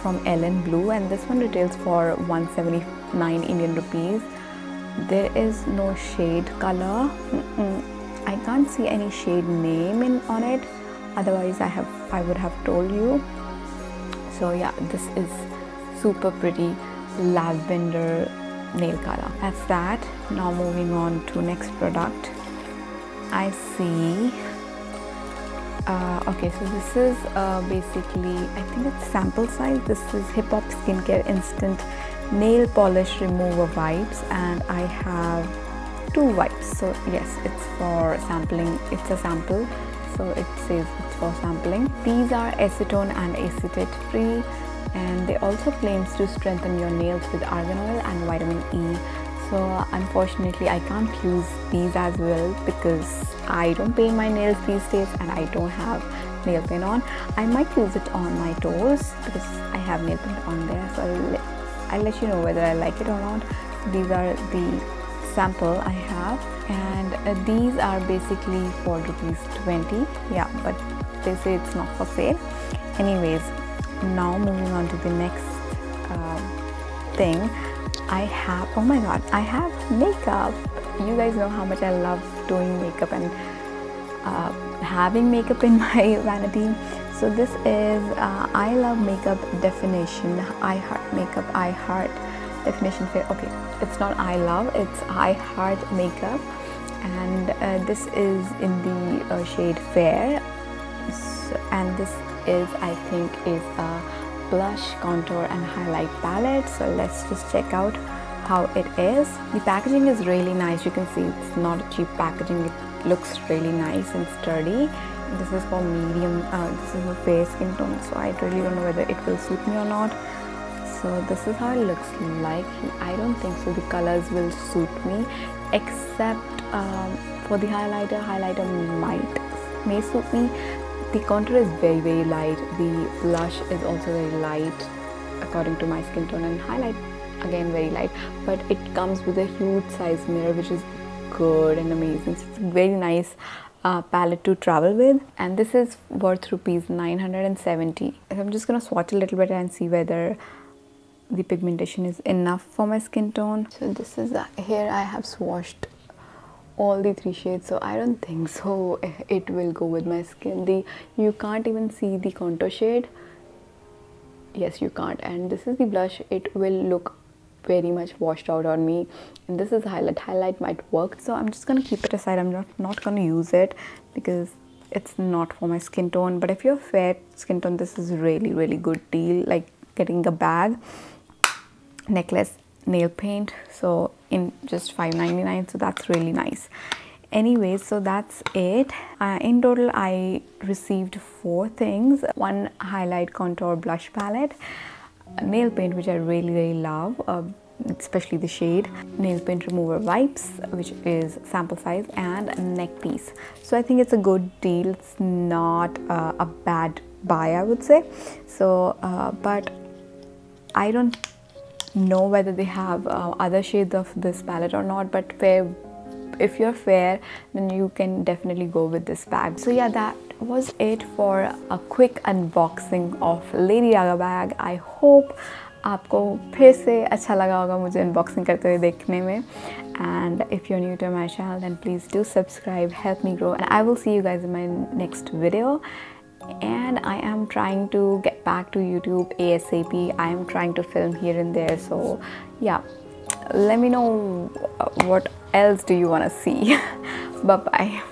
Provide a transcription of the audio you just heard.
from Ellen Blue, and this one retails for 179 Indian rupees. There is no shade color. I can't see any shade name on it, otherwise I would have told you. So yeah, this is super pretty lavender nail color. That's that. Now moving on to next product. I see okay, so this is basically, I think it's sample size. This is Hip Hop Skincare Instant Nail Polish Remover Wipes, and I have 2 wipes. So yes, it's for sampling. It's a sample, so it says it's for sampling. These are acetone and acetate free, and they also claims to strengthen your nails with argan oil and vitamin E. So unfortunately I can't use these as well because I don't paint my nails these days and I don't have nail paint on. I might use it on my toes because I have nail paint on there, so I'll let you know whether I like it or not. These are the sample I have, and these are basically for ₹20. Yeah, but they say it's not for sale. Anyways, now moving on to the next thing. I have, oh my god, I have makeup. You guys know how much I love doing makeup and having makeup in my vanity. So this is I Love Makeup Definition. I Heart Makeup. I Heart Definition Fair. Okay, it's not I Love, it's I Heart Makeup, and this is in the shade Fair. So, and this is, I think, is a blush, contour and highlight palette. So let's just check out how it is. The packaging is really nice. You can see it's not a cheap packaging. It looks really nice and sturdy. This is for medium, this is a fair skin tone, so I really don't know whether it will suit me or not. So this is how it looks like. I don't think so the colors will suit me, except for the highlighter may suit me. The contour is very light. The blush is also very light according to my skin tone, and highlight again very light, but it comes with a huge size mirror, which is good and amazing. So it's a very nice palette to travel with, and this is worth ₹970. I'm just gonna swatch a little bit and see whether the pigmentation is enough for my skin tone. So this is here I have swatched all the 3 shades, so I don't think so it will go with my skin. You can't even see the contour shade. Yes, you can't. And this is the blush. It will look very much washed out on me, and this is highlight might work, so I'm just gonna keep it aside. I'm not gonna use it because it's not for my skin tone. But if you're fair skin tone, this is really good deal, like getting a bag, necklace, nail paint, so in just $5.99, so that's really nice. Anyways, so that's it. In total I received 4 things: 1 highlight, contour, blush palette, nail paint, which I really love, especially the shade, nail paint remover wipes, which is sample size, and a neck piece. So I think it's a good deal. It's not a bad buy, I would say. So but I don't know whether they have other shades of this palette or not, but if you're fair, then you can definitely go with this bag. So yeah, that was it for a quick unboxing of Lady Raga bag. I hope आपको फिर से अच्छा लगा होगा मुझे unboxing करते हुए देखने में. And if you're new to my channel, then please do subscribe, help me grow, and I will see you guys in my next video. And I am trying to get back to YouTube ASAP. I am trying to film here and there, so yeah, let me know what else do you want to see. Bye bye.